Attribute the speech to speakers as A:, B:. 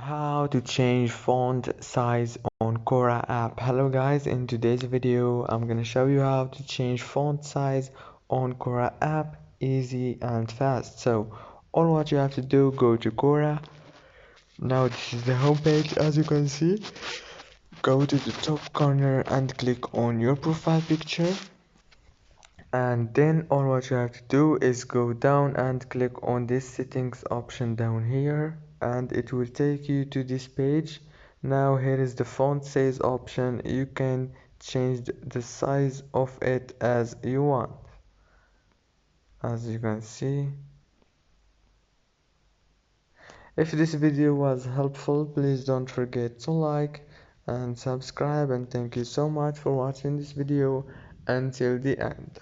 A: How to change font size on Quora app. Hello guys, in today's video I'm gonna show you how to change font size on Quora app easy and fast. So all what you have to do, go to Quora. Now this is the homepage. As you can see, go to the top corner and click on your profile picture, and then all what you have to do is go down and click on this settings option down here, and it will take you to this page. Now here is the font size option. You can change the size of it as you want. As you can see, if this video was helpful, please don't forget to like and subscribe, and thank you so much for watching this video until the end.